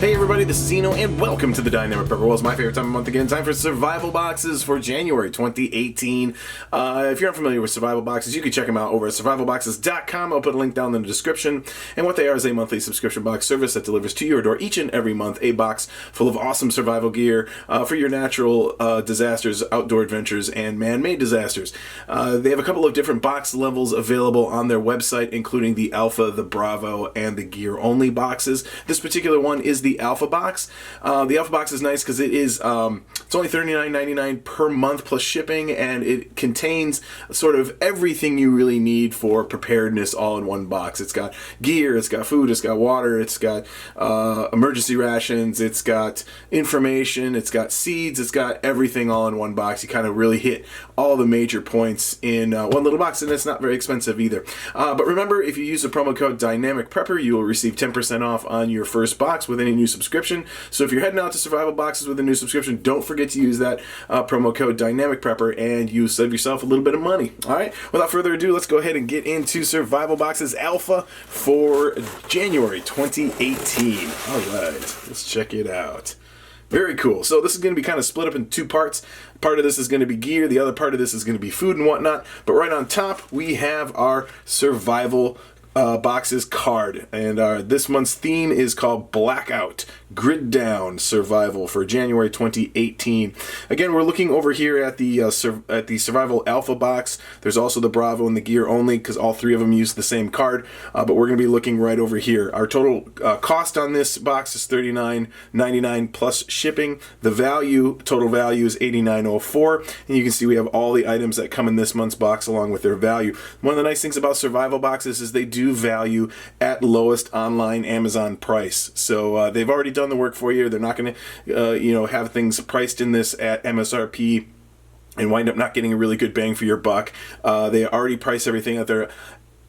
Hey everybody, this is Zeno, and welcome to the Dynamic Prepper. Well, it's my favorite time of month again. Time for survival boxes for January 2018. If you're unfamiliar with survival boxes, you can check them out over at survivalboxes.com. I'll put a link down in the description. And what they are is a monthly subscription box service that delivers to your door each and every month a box full of awesome survival gear for your natural disasters, outdoor adventures, and man-made disasters. They have a couple of different box levels available on their website, including the Alpha, the Bravo, and the gear-only boxes. This particular one is the Alpha box. The Alpha box is nice because it is it's only $39.99 per month plus shipping, and it contains sort of everything you really need for preparedness all in one box. It's got gear, it's got food, it's got water, it's got emergency rations, it's got information, it's got seeds, it's got everything all in one box. You kind of really hit all the major points in one little box, and it's not very expensive either. But remember, if you use the promo code Dynamic Prepper, you will receive 10% off on your first box with any new subscription. So if you're heading out to survival boxes with a new subscription, don't forget to use that promo code Dynamic Prepper, and you save yourself a little bit of money. All right, without further ado, let's go ahead and get into survival boxes Alpha for January 2018. All right, let's check it out. Very cool. So this is going to be kind of split up in two parts. Part of this is going to be gear. The other part of this is going to be food and whatnot. But right on top, we have our survival boxes card. And this month's theme is called Blackout Grid Down Survival for January 2018. Again, we're looking over here at the Survival Alpha box. There's also the Bravo and the Gear Only, because all three of them use the same card. But we're going to be looking right over here. Our total cost on this box is $39.99 plus shipping. The total value is $89.04. And you can see we have all the items that come in this month's box along with their value. One of the nice things about survival boxes is they do value at lowest online Amazon price. So they've already done the work for you. They're not going to have things priced in this at MSRP and wind up not getting a really good bang for your buck. They already price everything at their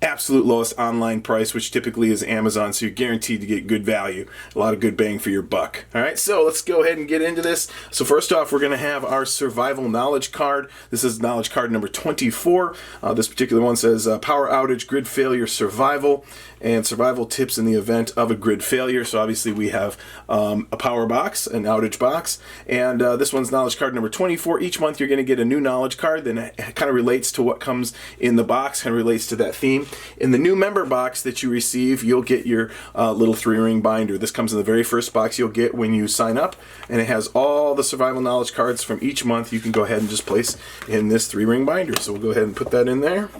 absolute lowest online price, which typically is Amazon, so you're guaranteed to get good value, a lot of good bang for your buck. All right, so let's go ahead and get into this. So first off, we're going to have our survival knowledge card. This is knowledge card number 24. This particular one says power outage, grid failure, survival, and survival tips in the event of a grid failure. So obviously we have a power box, an outage box, and this one's knowledge card number 24. Each month you're going to get a new knowledge card that kind of relates to what comes in the box, kind of relates to that theme. In the new member box that you receive, you'll get your little 3-ring binder. This comes in the very first box you'll get when you sign up, and it has all the survival knowledge cards from each month. You can go ahead and just place in this 3-ring binder. So we'll go ahead and put that in there.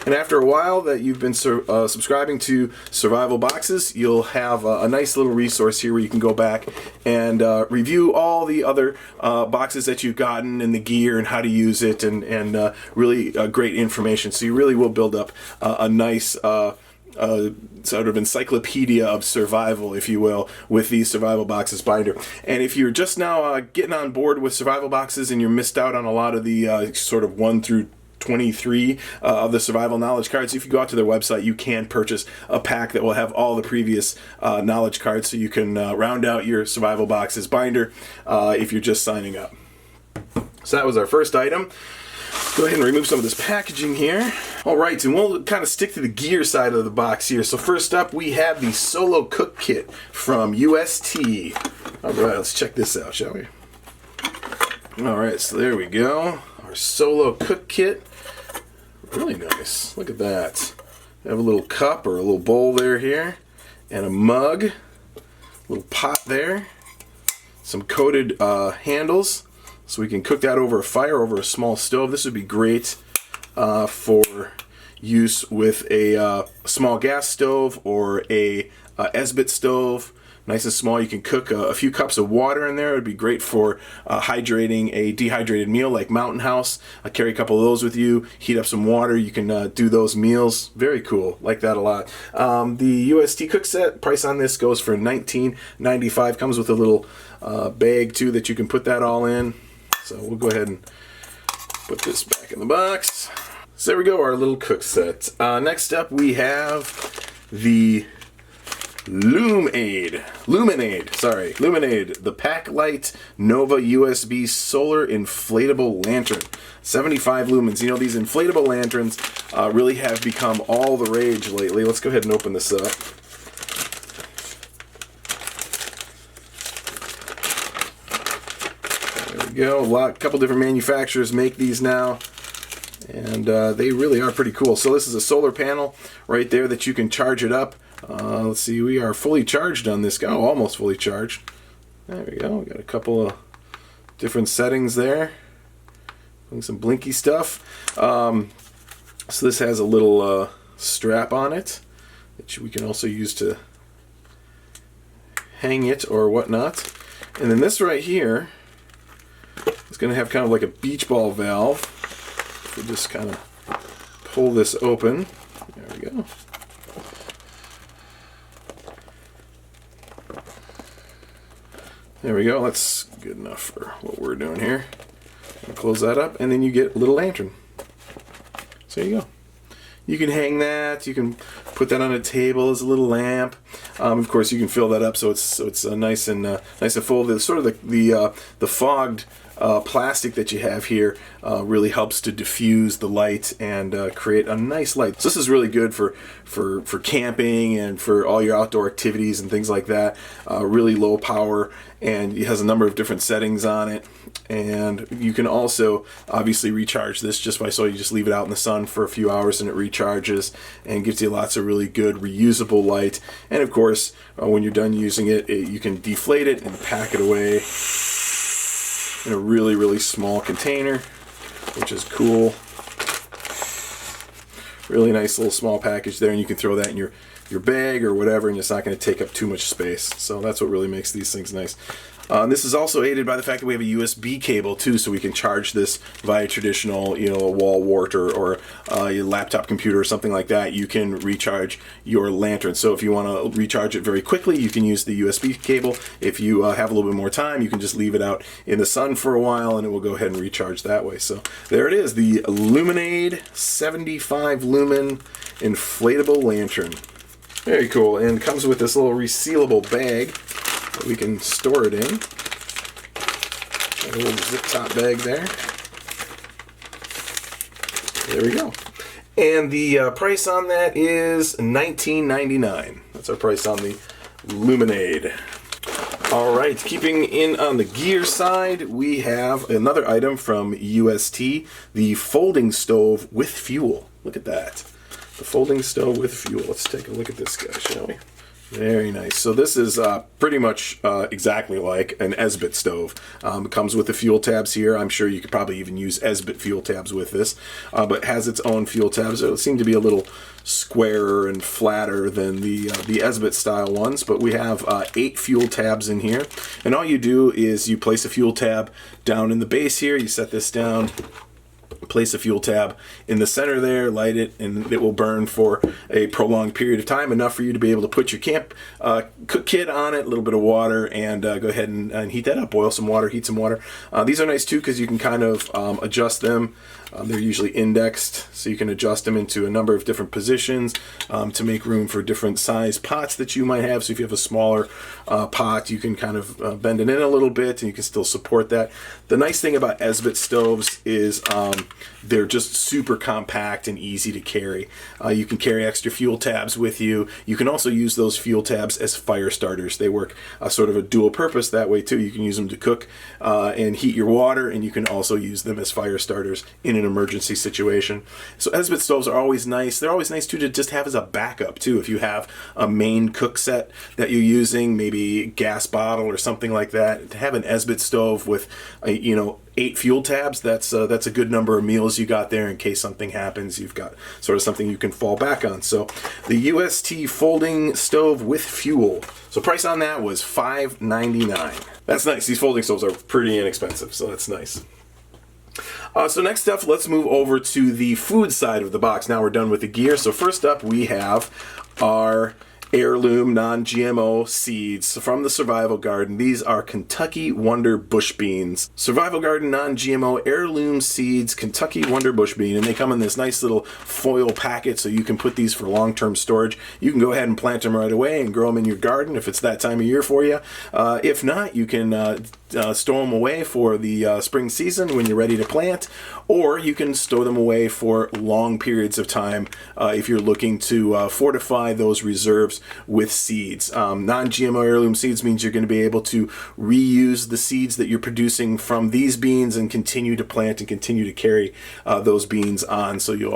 And after a while that you've been subscribing to survival boxes, you'll have a nice little resource here where you can go back and review all the other boxes that you've gotten and the gear and how to use it, and really great information. So you really will build up a nice sort of encyclopedia of survival, if you will, with these survival boxes binder. And if you're just now getting on board with survival boxes and you're missed out on a lot of the sort of 1 through 23 of the survival knowledge cards, if you go out to their website, you can purchase a pack that will have all the previous knowledge cards, so you can round out your survival boxes binder if you're just signing up. So that was our first item. Go ahead and remove some of this packaging here. All right, and we'll kind of stick to the gear side of the box here. So first up, we have the Solo Cook Kit from UST. All right, let's check this out, shall we? All right, so there we go. Our Solo Cook Kit. Really nice. Look at that. We have a little cup or a little bowl here, and a mug, a little pot there, some coated handles, so we can cook that over a fire, over a small stove. This would be great for use with a small gas stove or a Esbit stove. Nice and small. You can cook a few cups of water in there. It would be great for hydrating a dehydrated meal like Mountain House. Carry a couple of those with you. Heat up some water. You can do those meals. Very cool. Like that a lot. The UST cook set price on this goes for $19.95. Comes with a little bag too that you can put that all in. So we'll go ahead and put this back in the box. So there we go, our little cook set. Next up we have the Luminade, the Packlight Nova USB Solar Inflatable Lantern. 75 lumens. You know, these inflatable lanterns really have become all the rage lately. Let's go ahead and open this up. you go. A couple different manufacturers make these now, and they really are pretty cool. So this is a solar panel right there that you can charge it up. Let's see, we are fully charged on this guy. Oh, almost fully charged. There we go. We got a couple of different settings there. Some blinky stuff. So this has a little strap on it that we can also use to hang it or whatnot. And then this right here is going to have kind of like a beach ball valve. We'll just kind of pull this open. There we go. There we go. That's good enough for what we're doing here. Close that up, and then you get a little lantern. So there you go. You can hang that. You can put that on a table as a little lamp. Of course, you can fill that up so it's nice and full. The sort of the fogged plastic that you have here really helps to diffuse the light and create a nice light. So this is really good for camping and for all your outdoor activities and things like that. Really low power, and it has a number of different settings on it. And you can also obviously recharge this just by you just leave it out in the sun for a few hours and it recharges and gives you lots of really good reusable light. And of course, when you're done using it, you can deflate it and pack it away in a really, really small container, which is cool. Really nice little small package there, and you can throw that in your bag or whatever, and it's not going to take up too much space. So that's what really makes these things nice. This is also aided by the fact that we have a USB cable too, so we can charge this via traditional, a wall wart or your laptop computer or something like that. You can recharge your lantern. So if you want to recharge it very quickly, you can use the USB cable. If you have a little bit more time, you can just leave it out in the sun for a while, and it will go ahead and recharge that way. So there it is, the Luminade 75 lumen inflatable lantern. Very cool, and it comes with this little resealable bag that we can store it in. Got a little zip top bag there. There we go. And the price on that is $19.99. That's our price on the Luminade. All right, keeping in on the gear side, we have another item from UST, the folding stove with fuel. Look at that. The folding stove with fuel. Let's take a look at this guy, shall we? Very nice. So this is pretty much exactly like an Esbit stove. It comes with the fuel tabs here. I'm sure you could probably even use Esbit fuel tabs with this, but it has its own fuel tabs. It seem to be a little squarer and flatter than the Esbit style ones, but we have 8 fuel tabs in here, and all you do is you place a fuel tab down in the base here. You set this down, place a fuel tab in the center there, light it, and it will burn for a prolonged period of time, enough for you to be able to put your camp cook kit on it, a little bit of water, and go ahead and heat that up. Boil some water, heat some water. These are nice too because you can kind of adjust them. They're usually indexed, so you can adjust them into a number of different positions to make room for different size pots that you might have. So if you have a smaller pot, you can kind of bend it in a little bit and you can still support that. The nice thing about Esbit stoves is they're just super compact and easy to carry. You can carry extra fuel tabs with you. You can also use those fuel tabs as fire starters. They work sort of a dual purpose that way too. You can use them to cook and heat your water, and you can also use them as fire starters in an emergency situation. So Esbit stoves are always nice. They're always nice too to just have as a backup too. If you have a main cook set that you're using, maybe gas bottle or something like that, to have an Esbit stove with 8 fuel tabs, that's a good number of meals you got there in case something happens. You've got sort of something you can fall back on. So the UST folding stove with fuel. So price on that was $5.99. That's nice. These folding stoves are pretty inexpensive, so that's nice. So next up, let's move over to the food side of the box. Now we're done with the gear. So first up, we have our heirloom non-GMO seeds from the Survival Garden. These are Kentucky Wonder Bush Beans. Survival Garden non-GMO heirloom seeds, Kentucky Wonder Bush Bean, and they come in this nice little foil packet, so you can put these for long-term storage. You can go ahead and plant them right away and grow them in your garden if it's that time of year for you. If not, you can store them away for the spring season when you're ready to plant, or you can store them away for long periods of time if you're looking to fortify those reserves with seeds. Non-GMO heirloom seeds means you're going to be able to reuse the seeds that you're producing from these beans and continue to plant and continue to carry those beans on. So you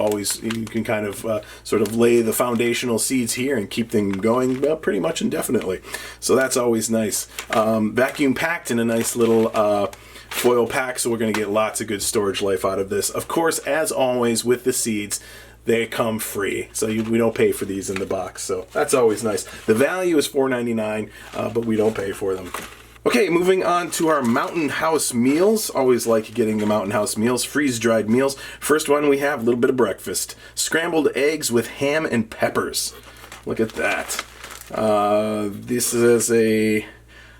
can kind of sort of lay the foundational seeds here and keep them going pretty much indefinitely. So that's always nice. Vacuum packed in a nice little foil pack, so we're going to get lots of good storage life out of this. Of course, as always with the seeds, they come free, so we don't pay for these in the box, so that's always nice. The value is $4.99, but we don't pay for them. Okay, moving on to our Mountain House meals. Always like getting the Mountain House meals, freeze-dried meals. First one we have, a little bit of breakfast. Scrambled eggs with ham and peppers. Look at that. This is a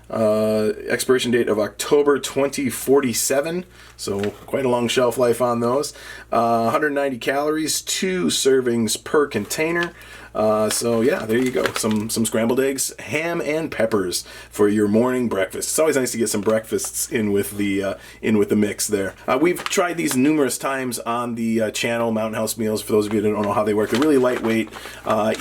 expiration date of October 2047, so quite a long shelf life on those. 190 calories, 2 servings per container. So yeah, there you go. Some scrambled eggs, ham and peppers for your morning breakfast. It's always nice to get some breakfasts in with the mix there. We've tried these numerous times on the channel, Mountain House meals. For those of you that don't know how they work, they're really lightweight,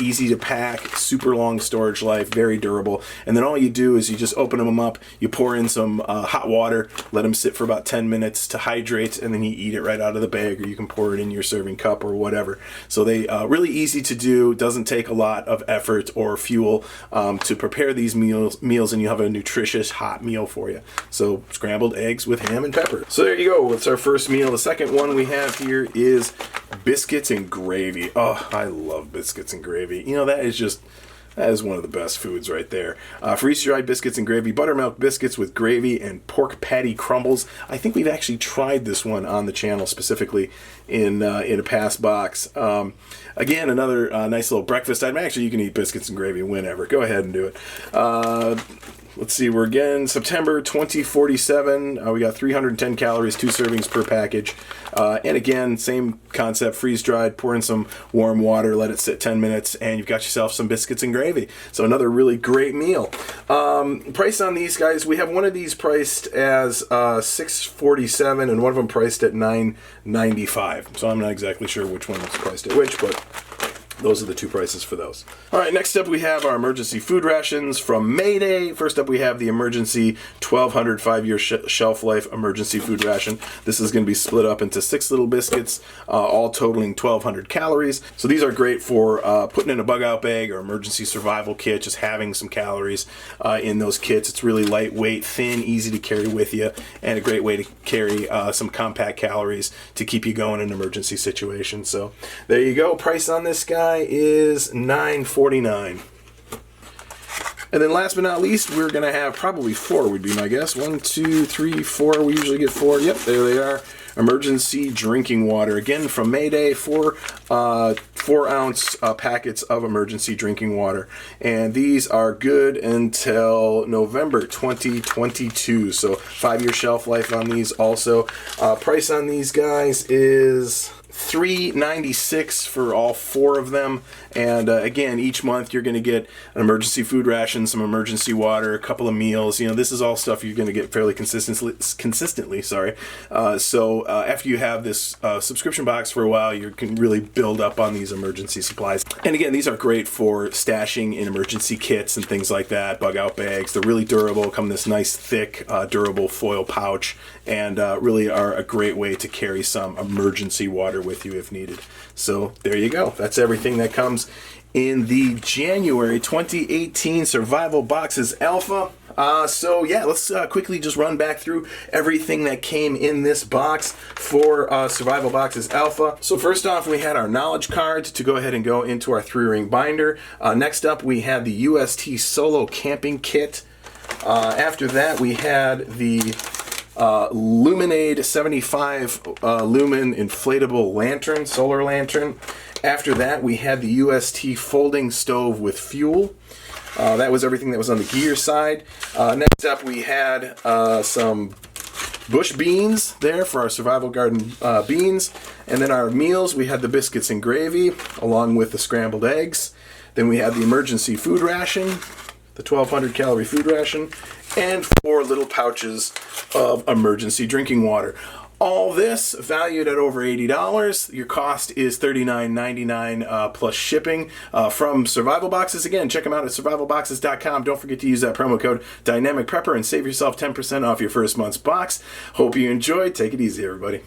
easy to pack, super long storage life, very durable. And then all you do is you just open them up, you pour in some hot water, let them sit for about 10 minutes to hydrate, and then you eat it right out of the bag, or you can pour it in your serving cup or whatever. So they really easy to do. Doesn't take a lot of effort or fuel to prepare these meals, and you have a nutritious hot meal for you. So scrambled eggs with ham and pepper. So there you go. It's our first meal. The second one we have here is biscuits and gravy. Oh, I love biscuits and gravy. You know, that is one of the best foods right there. Freeze-dried biscuits and gravy, buttermilk biscuits with gravy and pork patty crumbles. I think we've actually tried this one on the channel specifically in a past box. Again, another nice little breakfast item. Actually, you can eat biscuits and gravy whenever. Go ahead and do it. Let's see, we're again September 2047. We got 310 calories, 2 servings per package. And again, same concept, freeze-dried, pour in some warm water, let it sit 10 minutes, and you've got yourself some biscuits and gravy. So another really great meal. Price on these guys, we have one of these priced as $6.47 and one of them priced at $9.95. So I'm not exactly sure which one is priced at which, but those are the two prices for those. All right, next up we have our emergency food rations from Mayday. First up we have the emergency 1200 5-year shelf life emergency food ration. This is going to be split up into 6 little biscuits, all totaling 1200 calories. So these are great for putting in a bug out bag or emergency survival kit, just having some calories in those kits. It's really lightweight, thin, easy to carry with you, and a great way to carry some compact calories to keep you going in an emergency situation. So there you go. Price on this guy is $9.49. And then last but not least, we're going to have probably 4 would be my guess. 1, 2, 3, 4. We usually get 4. Yep, there they are. Emergency drinking water. Again, from Mayday, 4-ounce packets of emergency drinking water. And these are good until November 2022. So 5-year shelf life on these also. Price on these guys is $3.96 for all 4 of them. And again, each month you're going to get an emergency food ration, some emergency water, a couple of meals. You know, this is all stuff you're going to get fairly consistently. So after you have this subscription box for a while, you can really build up on these emergency supplies. And again, these are great for stashing in emergency kits and things like that, bug out bags. They're really durable, come in this nice thick, durable foil pouch, and really are a great way to carry some emergency water with you if needed. So there you go. That's everything that comes in the January 2018 Survival Boxes Alpha. So yeah, let's quickly just run back through everything that came in this box for Survival Boxes Alpha. So first off, we had our knowledge card to go ahead and go into our 3-ring binder. Next up, we had the UST Solo Camping Kit. After that, we had the Luminade 75 lumen inflatable lantern, solar lantern. After that, we had the UST folding stove with fuel. That was everything that was on the gear side. Next up, we had some bush beans there for our survival garden beans. And then our meals, we had the biscuits and gravy along with the scrambled eggs. Then we had the emergency food ration, the 1200 calorie food ration, and 4 little pouches of emergency drinking water. All this valued at over $80. Your cost is $39.99 plus shipping from Survival Boxes. Again, check them out at survivalboxes.com. Don't forget to use that promo code Dynamic Prepper and save yourself 10% off your first month's box. Hope you enjoyed. Take it easy, everybody.